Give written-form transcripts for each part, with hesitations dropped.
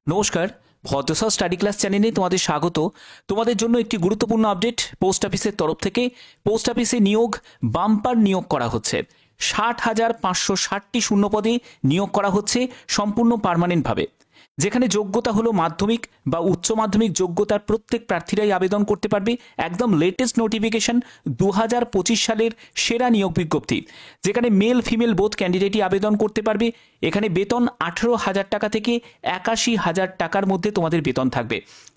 নমস্কার, ভদ্রসর study class চ্যানেলে তোমাদের স্বাগত। তোমাদের জন্য একটি গুরুত্বপূর্ণ আপডেট পোস্ট অফিসের তরফ থেকে। পোস্ট অফিসে বাম্পার নিয়োগ করা হচ্ছে। 60,560টি শূন্যপদে নিয়োগ করা হচ্ছে সম্পূর্ণ পার্মানেন্টভাবে, যেখানে যোগ্যতা হলো মাধ্যমিক বা উচ্চ মাধ্যমিক যোগ্যতার প্রত্যেক প্রার্থীরাই আবেদন করতে পারবে। একদম লেটেস্ট নোটিফিকেশন, 2025 সালের সেরা নিয়োগ বিজ্ঞপ্তি, যেখানে মেল ফিমেল বোথ ক্যান্ডিডেটই আবেদন করতে পারবে। এখানে বেতন 18,000 টাকা থেকে 81,000 টাকার মধ্যে তোমাদের বেতন থাকবে।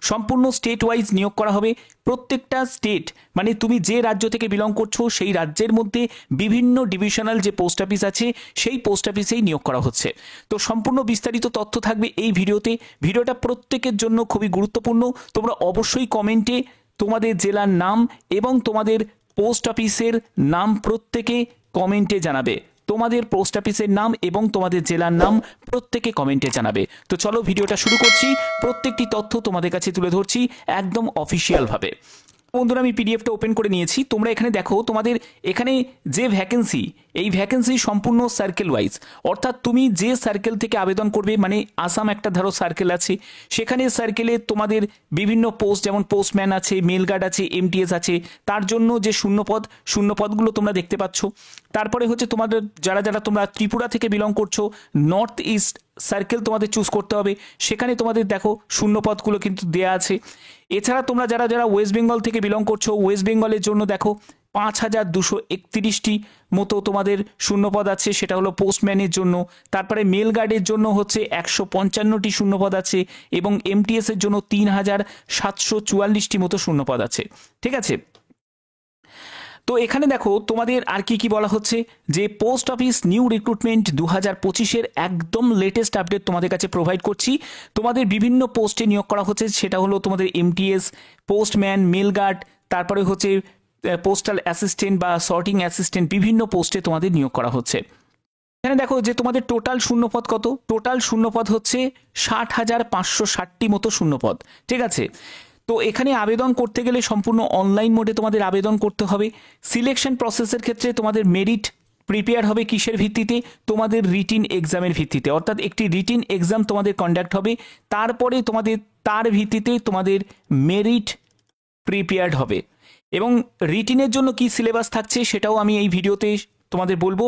সম্পূর্ণ স্টেট ওয়াইজ নিয়োগ করা হবে। প্রত্যেকটা স্টেট মানে তুমি যে রাজ্য থেকে বিলং করছো সেই রাজ্যের মধ্যে বিভিন্ন ডিভিশনাল যে পোস্ট অফিস আছে সেই পোস্ট অফিসেই নিয়োগ করা হচ্ছে। তো সম্পূর্ণ বিস্তারিত তথ্য থাকবে এই ভিডিওতে। ভিডিওটা প্রত্যেকের জন্য খুবই গুরুত্বপূর্ণ। তোমরা অবশ্যই কমেন্টে তোমাদের জেলার নাম এবং তোমাদের পোস্ট অফিসের নাম প্রত্যেকে কমেন্টে জানাবে। তোমাদের পোস্ট অফিসের নাম এবং তোমাদের জেলার নাম প্রত্যেকে কমেন্টে জানাবে। তো চলো ভিডিওটা শুরু করছি। প্রত্যেকটি তথ্য তোমাদের কাছে তুলে ধরছি একদম অফিসিয়ালভাবে। বন্ধুরা, আমি পিডিএফটা ওপেন করে নিয়েছি। তোমরা এখানে দেখো, তোমাদের এখানে যে ভ্যাকেন্সি, এই ভ্যাকেন্সি সম্পূর্ণ সার্কেল ওয়াইজ, অর্থাৎ তুমি যে সার্কেল থেকে আবেদন করবে, মানে আসাম একটা ধরো সার্কেল আছে, সেখানে সার্কেলে তোমাদের বিভিন্ন পোস্ট, যেমন পোস্টম্যান আছে, মেল গার্ড আছে, এমটিএস আছে, তার জন্য যে শূন্যপদগুলো তোমরা দেখতে পাচ্ছ। তারপরে হচ্ছে তোমাদের যারা যারা তোমরা ত্রিপুরা থেকে বিলং করছো, নর্থ ইস্ট সার্কেল তোমাদের চুজ করতে হবে। সেখানে তোমাদের দেখো শূন্যপদগুলো কিন্তু দেয়া আছে। এছাড়া তোমরা যারা যারা ওয়েস্ট বেঙ্গল থেকে বিলং করছো, ওয়েস্ট বেঙ্গলের জন্য দেখো 5,231টি মতো তোমাদের শূন্যপদ আছে, সেটা হলো পোস্টম্যানের জন্য। তারপরে মেল গার্ডের জন্য হচ্ছে 155টি শূন্যপদ আছে এবং এমটিএস এর জন্য 3,744টি মতো শূন্যপদ আছে। ঠিক আছে, তো এখানে দেখো তোমাদের আর কি কি বলা হচ্ছে, যে পোস্ট অফিস নিউ রিক্রুটমেন্ট 2025-এর একদম লেটেস্ট আপডেট তোমাদের কাছে প্রোভাইড করছি। তোমাদের বিভিন্ন পোস্টে নিয়োগ করা হচ্ছে, সেটা হলো তোমাদের এমটিএস, পোস্টম্যান, মেল গার্ড, তারপরে হচ্ছে পোস্টাল অ্যাসিস্ট্যান্ট বা সর্টিং অ্যাসিস্ট্যান্ট, বিভিন্ন পোস্টে তোমাদের নিয়োগ করা হচ্ছে। এখানে দেখো যে তোমাদের টোটাল শূন্যপদ কত। টোটাল শূন্যপদ হচ্ছে 60,560টি মতো শূন্যপদ। ঠিক আছে, তো এখানে আবেদন করতে গেলে সম্পূর্ণ অনলাইন মোডে তোমাদের আবেদন করতে হবে। সিলেকশন প্রসেসের ক্ষেত্রে তোমাদের মেরিট প্রিপেয়ার হবে কিসের ভিত্তিতে? তোমাদের রিটিন এক্সামের ভিত্তিতে, অর্থাৎ একটি রিটিন এক্সাম তোমাদের কন্ডাক্ট হবে, তারপরে তোমাদের তার ভিত্তিতে তোমাদের মেরিট প্রিপেয়ার্ড হবে। এবং রিটিনের জন্য কি সিলেবাস থাকছে সেটাও আমি এই ভিডিওতে তোমাদের বলবো।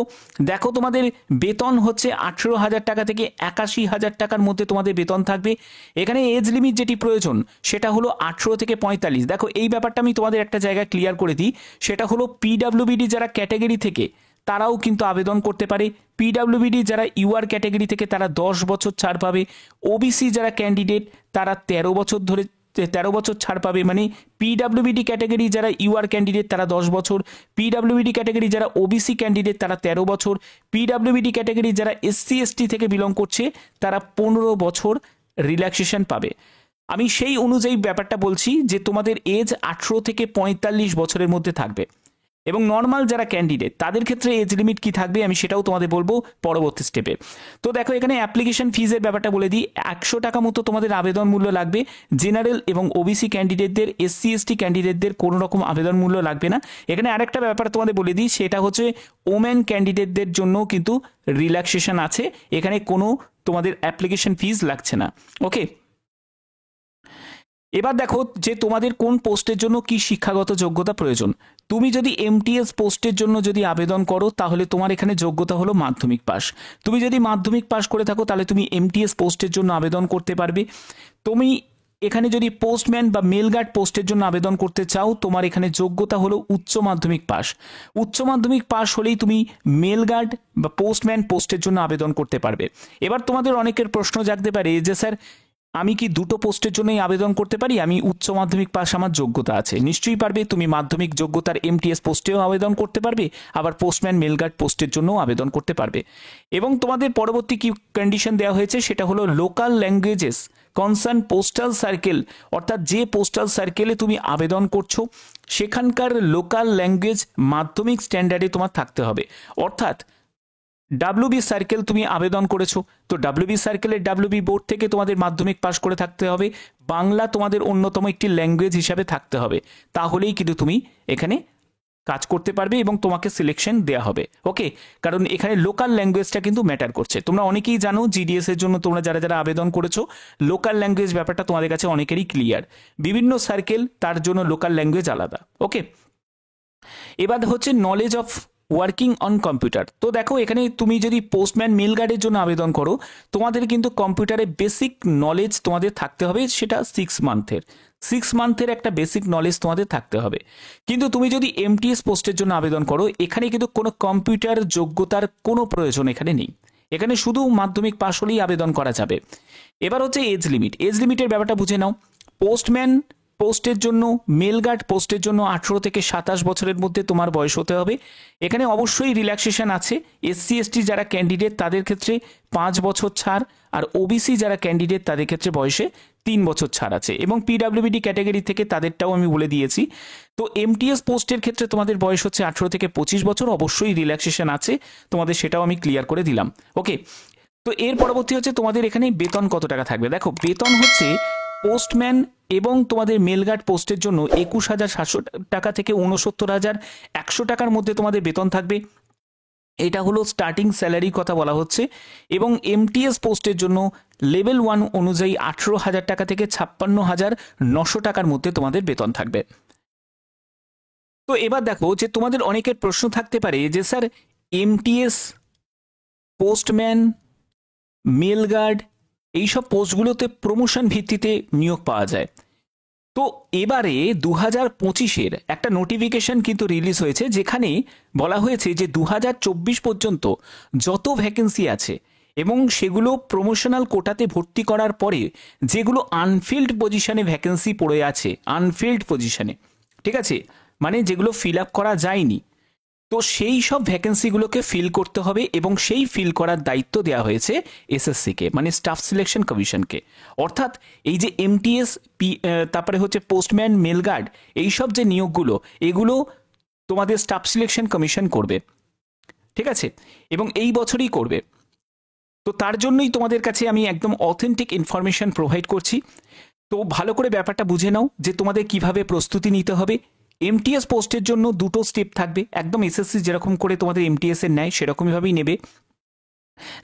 দেখো, তোমাদের বেতন হচ্ছে 18,000 টাকা থেকে 81,000 টাকার মধ্যে তোমাদের বেতন থাকবে। এখানে এজ লিমিট যেটি প্রয়োজন সেটা হলো 18 থেকে 45। দেখো, এই ব্যাপারটা আমি তোমাদের একটা জায়গায় ক্লিয়ার করে দিই, সেটা হলো পিডাব্লিউবিডি যারা ক্যাটাগরি থেকে তারাও কিন্তু আবেদন করতে পারে। পিডাব্লিউবিডি যারা ইউআর ক্যাটাগরি থেকে তারা 10 বছর ছাড় পাবে। ওবিসি যারা ক্যান্ডিডেট তারা 13 বছর ছাড় পাবে। মানে পিডাব্লিউবিডি ক্যাটাগরি যারা ইউআর ক্যান্ডিডেট তারা 10 বছর, পিডাব্লিউবিডি ক্যাটাগরি যারা ওবিসি ক্যান্ডিডেট তারা 13 বছর, পিডাব্লিউবিডি ক্যাটাগরি যারা এসসি এসটি থেকে বিলং করছে তারা 15 বছর রিল্যাক্সেশন পাবে। আমি সেই অনুযায়ী ব্যাপারটা বলছি যে তোমাদের এজ 18 থেকে 45 বছরের মধ্যে থাকবে। এবং নর্মাল যারা ক্যান্ডিডেট তাদের ক্ষেত্রে এজ লিমিট কি থাকবে আমি সেটাও তোমাদের বলবো পরবর্তী স্টেপে। তো দেখো, এখানে অ্যাপ্লিকেশন ফিজের ব্যাপারটা বলে দিই। 100 টাকা মতো তোমাদের আবেদন মূল্য লাগবে। জেনারেল এবং ওবিসি ক্যান্ডিডেটদের, এসসি এসটি ক্যান্ডিডেটদের কোনো রকম আবেদন মূল্য লাগবে না। এখানে আরেকটা ব্যাপার তোমাদের বলে দিই, সেটা হচ্ছে ওমেন ক্যান্ডিডেটদের জন্য কিন্তু রিল্যাক্সেশন আছে। এখানে কোনো তোমাদের অ্যাপ্লিকেশন ফিজ লাগছে না। ওকে, এবার দেখো যে তোমাদের কোন পোস্টের জন্য কি শিক্ষাগত যোগ্যতা প্রয়োজন। তুমি যদি এমটিএস পোস্টের জন্য যদি আবেদন করো তাহলে তোমার এখানে যোগ্যতা হলো মাধ্যমিক পাস। তুমি যদি মাধ্যমিক পাস করে থাকো তাহলে তুমি এমটিএস পোস্টের জন্য আবেদন করতে পারবে। তুমি এখানে যদি পোস্টম্যান বা মেল গার্ড পোস্টের জন্য আবেদন করতে চাও, তোমার এখানে যোগ্যতা হলো উচ্চ মাধ্যমিক পাস। উচ্চ মাধ্যমিক পাস হলেই তুমি মেল গার্ড বা পোস্টম্যান পোস্টের জন্য আবেদন করতে পারবে। এবার তোমাদের অনেকের প্রশ্ন জাগতে পারে যে স্যার, আমি কি দুটো পোস্টের জন্যই আবেদন করতে পারি? আমি উচ্চ মাধ্যমিক পাস আমার যোগ্যতা আছে। নিশ্চয়ই পারবে। তুমি মাধ্যমিক যোগ্যতার এমটিএস পোস্টেও আবেদন করতে পারবে, আবার পোস্টম্যান মেল গার্ড পোস্টের জন্যও আবেদন করতে পারবে। এবং তোমাদের পরবর্তী কি কন্ডিশন দেওয়া হয়েছে সেটা হলো local languages concern postal circle, অর্থাৎ যে পোস্টাল সার্কেলে তুমি আবেদন করছো সেখানকার লোকাল ল্যাঙ্গুয়েজ মাধ্যমিক স্ট্যান্ডার্ডে তোমার থাকতে হবে। অর্থাৎ ডাব্লিউবি সার্কেল তুমি আবেদন করেছো, তো ডাব্লিউবি সার্কেলের ডাব্লিউবি বোর্ড থেকে তোমাদের মাধ্যমিক পাস করে থাকতে হবে। বাংলা তোমাদের অন্যতম একটি ল্যাঙ্গুয়েজ হিসাবে থাকতে হবে, তাহলেই কিন্তু তুমি এখানে কাজ করতে পারবে এবং তোমাকে সিলেকশন দেওয়া হবে। ওকে, কারণ এখানে লোকাল ল্যাঙ্গুয়েজটা কিন্তু ম্যাটার করছে। তোমরা অনেকেই জানো জিডিএস এর জন্য তোমরা যারা যারা আবেদন করেছো, লোকাল ল্যাঙ্গুয়েজ ব্যাপারটা তোমাদের কাছে অনেকেরই ক্লিয়ার। বিভিন্ন সার্কেল তার জন্য লোকাল ল্যাঙ্গুয়েজ আলাদা। ওকে, এবার হচ্ছে knowledge of working on computer. তো দেখো এখানে তুমি যদি পোস্টম্যান মেল গার্ডের জন্য আবেদন করো, তোমাদের কিন্তু কম্পিউটারে বেসিক নলেজ তোমাদের থাকতে হবে, সেটা 6 মান্থের একটা বেসিক নলেজ তোমাদের থাকতে হবে। কিন্তু তুমি যদি এমটিএস পোস্টের জন্য আবেদন করো, এখানে কিন্তু কোনো কম্পিউটার যোগ্যতার কোনো প্রয়োজন এখানে নেই। এখানে শুধু মাধ্যমিক পাশ হলেই আবেদন করা যাবে। এবার হচ্ছে এজ লিমিটের ব্যাপারটা বুঝে নাও। পোস্টম্যান পোস্টের জন্য, মেল গার্ড পোস্টের জন্য 18 থেকে 27 বছরের মধ্যে তোমার বয়স হতে হবে। এখানে অবশ্যই রিল্যাক্সেশন আছে। এসসি এসটি যারা ক্যান্ডিডেট তাদের ক্ষেত্রে 5 বছর ছাড়, আর ওবিসি যারা ক্যান্ডিডেট তাদের ক্ষেত্রে বয়সে 3 বছর ছাড় আছে, এবং পিডাব্লিউবিডি ক্যাটাগরি থেকে তাদেরটাও আমি বলে দিয়েছি। তো এমটিএস পোস্টের ক্ষেত্রে তোমাদের বয়স হচ্ছে 18 থেকে 25 বছর, অবশ্যই রিল্যাক্সেশন আছে তোমাদের, সেটাও আমি ক্লিয়ার করে দিলাম। ওকে, তো এর পরবর্তী হচ্ছে তোমাদের এখানে বেতন কত টাকা থাকবে। দেখো বেতন হচ্ছে পোস্টম্যান এবং তোমাদের মেলগার্ড পোস্টের জন্য 21,700 টাকা থেকে 69,100 টাকার মধ্যে তোমাদের বেতন থাকবে। এটা হলো স্টার্টিং স্যালারি কথা বলা হচ্ছে। এবং এমটিএস পোস্টের জন্য লেভেল 1 অনুযায়ী 18,000 টাকা থেকে 56,900 টাকার মধ্যে তোমাদের বেতন থাকবে। তো এবার দেখো যে তোমাদের অনেকের প্রশ্ন থাকতে পারে যে sir MTS, postman, mail guard এইসব পোস্টগুলোতে প্রমোশন ভিত্তিতে নিয়োগ পাওয়া যায়। তো এবারে 2025-এর একটা নোটিফিকেশন কিন্তু রিলিজ হয়েছে, যেখানে বলা হয়েছে যে 2024 পর্যন্ত যত ভ্যাকেন্সি আছে এবং সেগুলো প্রমোশনাল কোটাতে ভর্তি করার পরে যেগুলো আনফিল্ড পজিশনে ভ্যাকেন্সি পড়ে আছে, আনফিল্ড পজিশনে, ঠিক আছে, মানে যেগুলো ফিল আপ করা যায়নি, তো সেই সব ভ্যাকেন্সিগুলোকে ফিল করতে হবে এবং সেই ফিল করার দায়িত্ব দেওয়া হয়েছে এসএসসিকে, মানে স্টাফ সিলেকশন কমিশনকে। অর্থাৎ এই যে এমটিএস, তারপরে হচ্ছে পোস্টম্যান, মেলগার্ড, এইসব যে নিয়োগগুলো, এগুলো তোমাদের স্টাফ সিলেকশন কমিশন করবে, ঠিক আছে, এবং এই বছরই করবে। তো তার জন্যই তোমাদের কাছে আমি একদম অথেন্টিক ইনফরমেশন প্রোভাইড করছি। তো ভালো করে ব্যাপারটা বুঝে নাও যে তোমাদের কিভাবে প্রস্তুতি নিতে হবে। এমটিএস পোস্টের জন্য 2টো স্টেপ থাকবে, একদম এসএসসি যেরকম করে তোমাদের এমটিএস এর নেয় সেরকমইভাবেই নেবে,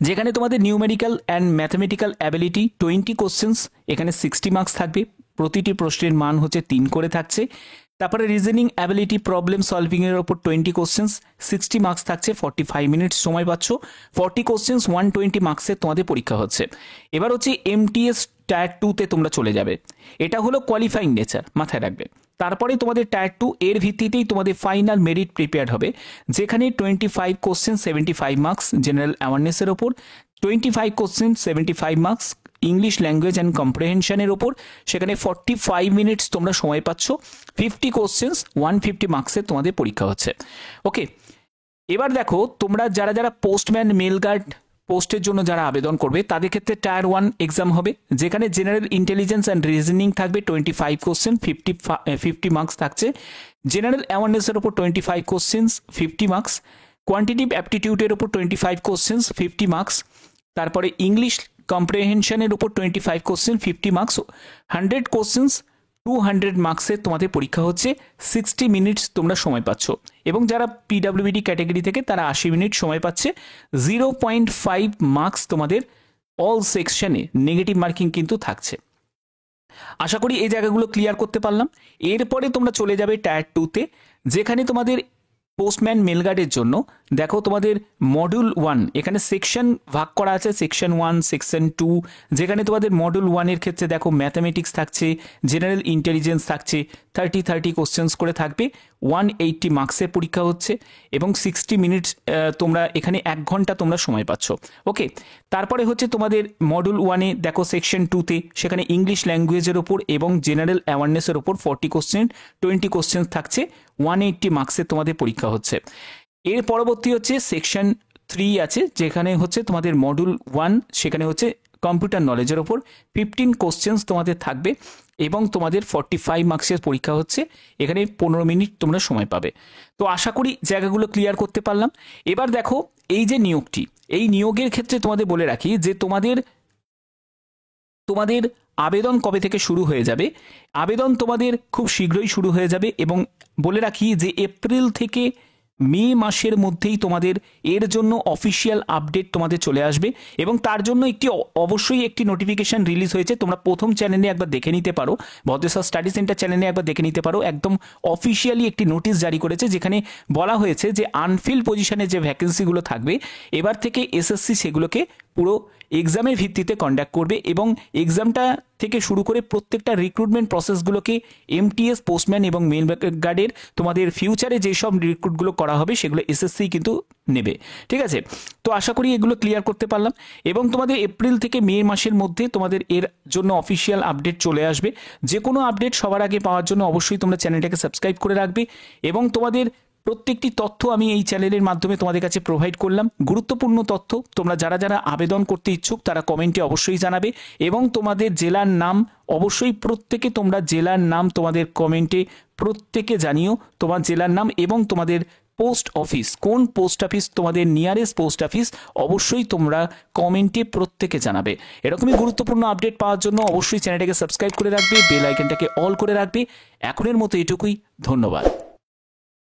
যেখানে তোমাদের numerical and mathematical ability 20 questions, এখানে 60 মার্কস থাকবে, প্রতিটি প্রশ্নের মান হচ্ছে 3 করে থাকছে। তারপরে রিজনিং অ্যাবিলিটি, প্রবলেম সলভিং এর উপর 20 কোশ্চেন্স, 60 মার্কস থাকছে, 45 মিনিটস সময় পাচ্ছ, 40 কোশ্চেন্স, 120 মার্কসের তোমাদের পরীক্ষা হচ্ছে। এবার হচ্ছে এমটিএস টায়ার 2-তে তোমরা চলে যাবে, এটা হলো কোয়ালিফাইং নেচার, মাথায় রাখবে। তারপরে তোমাদের টায়ার 2 এর ভিত্তিতেই তোমাদের ফাইনাল মেরিট প্রিপেয়ার হবে, যেখানে 25 কোশ্চেন 75 মার্কস জেনারেল অ্যাওয়ারনেসের ওপর, 25 question 75 marks English language and কম্প্রিহেনশনের ওপর, সেখানে 45 মিনিটস তোমরা সময় পাচ্ছ, 50 কোশ্চেন্স 150 মার্কসের তোমাদের পরীক্ষা হচ্ছে। ওকে, এবার দেখো তোমরা যারা যারা পোস্টম্যান, মেল গার্ড পোস্টের জন্য যারা আবেদন করবে তাদের ক্ষেত্রে টায়ার 1 এক্সাম হবে, যেখানে জেনারেল ইন্টেলিজেন্স অ্যান্ড রিজনিং থাকবে 25 কোশ্চেন, 50 মার্কস থাকছে, জেনারেল অ্যাওয়ারনেসের উপর 25 কোশ্চেন্স 50 মার্কস, কোয়ান্টিটিভ অ্যাপটিটিউডের উপর 25 কোশ্চেন্স 50 মার্কস, তারপরে ইংলিশ কম্প্রিহেনশনের উপর 25 কোশ্চেন 50 মার্কস, 100 কোশ্চেন্স 200 মার্কসের তোমাদের পরীক্ষা হচ্ছে, 60 মিনিটস তোমরা সময় পাচ্ছ, এবং যারা পিডাব্লিউবিডি ক্যাটাগরি থেকে তারা 80 মিনিট সময় পাচ্ছে। 0.5 মার্কস তোমাদের অল সেকশনে নেগেটিভ মার্কিং কিন্তু থাকছে। আশা করি এই জায়গাগুলো ক্লিয়ার করতে পারলাম। এরপরে তোমরা চলে যাবে টায়ার 2-তে, যেখানে তোমাদের পোস্টম্যান, মেলগার্ডের জন্য দেখো তোমাদের মডিউল 1, এখানে সেকশন ভাগ করা আছে, সেকশন 1, সেকশন 2, যেখানে তোমাদের মডিউল 1-এর ক্ষেত্রে দেখো ম্যাথামেটিক্স থাকছে, জেনারেল ইন্টেলিজেন্স থাকছে, 30 কোশ্চেন্স করে থাকবে, 180 মার্কসের পরীক্ষা হচ্ছে, এবং 60 মিনিটস তোমরা এখানে 1 ঘন্টা তোমরা সময় পাচ্ছ। ওকে, তারপরে হচ্ছে তোমাদের মডিউল 1-এ দেখো সেকশন 2-তে সেখানে ইংলিশ ল্যাঙ্গুয়েজের ওপর এবং জেনারেল অ্যাওয়ারনেসের ওপর 40 কোশ্চেন, 20 কোশ্চেন্স থাকছে, 180 মার্কসের তোমাদের পরীক্ষা হচ্ছে। এর পরবর্তী হচ্ছে সেকশন 3 আছে, যেখানে হচ্ছে তোমাদের মডিউল 1, সেখানে হচ্ছে কম্পিউটার নলেজের ওপর 15 কোশ্চেন্স তোমাদের থাকবে এবং তোমাদের 45 মার্কসের পরীক্ষা হচ্ছে, এখানে 15 মিনিট তোমরা সময় পাবে। তো আশা করি জায়গাগুলো ক্লিয়ার করতে পারলাম। এবার দেখো এই যে নিয়োগটি, এই নিয়োগের ক্ষেত্রে তোমাদের বলে রাখি যে তোমাদের তোমাদের আবেদন কবে থেকে শুরু হয়ে যাবে? আবেদন তোমাদের খুব শীঘ্রই শুরু হয়ে যাবে এবং বলে রাখি যে এপ্রিল থেকে মে মাসের মধ্যেই তোমাদের এর জন্য অফিসিয়াল আপডেট তোমাদের চলে আসবে এবং তার জন্য অবশ্যই একটি নোটিফিকেশন রিলিজ হয়েছে। তোমরা প্রথম চ্যানেলে একবার দেখে নিতে পারো, ভদ্রেশ্বর স্টাডি সেন্টার চ্যানেলে একবার দেখে নিতে পারো। একদম অফিসিয়ালি একটি নোটিশ জারি করেছে যেখানে বলা হয়েছে যে আনফিল পজিশনে যে ভ্যাকেন্সিগুলো থাকবে এবার থেকে এসএসসি সেগুলোকে পুরো এক্সামের ভিত্তিতে কন্ডাক্ট করবে এবং এক্সামটা থেকে শুরু করে প্রত্যেকটা রিক্রুটমেন্ট প্রসেসগুলোকে এমটিএস, পোস্টম্যান এবং মেল গার্ডের তোমাদের ফিউচারে যেসব রিক্রুটগুলো করা হবে সেগুলো এসএসসি কিন্তু নেবে। ঠিক আছে, তো আশা করি এগুলো ক্লিয়ার করতে পারলাম এবং তোমাদের এপ্রিল থেকে মে মাসের মধ্যে তোমাদের এর জন্য অফিসিয়াল আপডেট চলে আসবে। যে কোনো আপডেট সবার আগে পাওয়ার জন্য অবশ্যই তোমরা চ্যানেলটাকে সাবস্ক্রাইব করে রাখবে এবং তোমাদের প্রত্যেকটি তথ্য আমি এই চ্যানেলের মাধ্যমে তোমাদের কাছে প্রোভাইড করলাম। গুরুত্বপূর্ণ তথ্য তোমরা যারা যারা আবেদন করতে ইচ্ছুক তারা কমেন্টে অবশ্যই জানাবে এবং তোমাদের জেলার নাম অবশ্যই প্রত্যেকে তোমরা জেলার নাম তোমাদের কমেন্টে প্রত্যেকে জানিও তোমার জেলার নাম এবং তোমাদের পোস্ট অফিস কোন পোস্ট অফিস তোমাদের নিয়ারেস্ট পোস্ট অফিস অবশ্যই তোমরা কমেন্টে প্রত্যেকে জানাবে। এরকমই গুরুত্বপূর্ণ আপডেট পাওয়ার জন্য অবশ্যই চ্যানেলটাকে সাবস্ক্রাইব করে রাখবে, বেল আইকনটাকে অল করে রাখবে। এখনের মতো এটুকুই, ধন্যবাদ।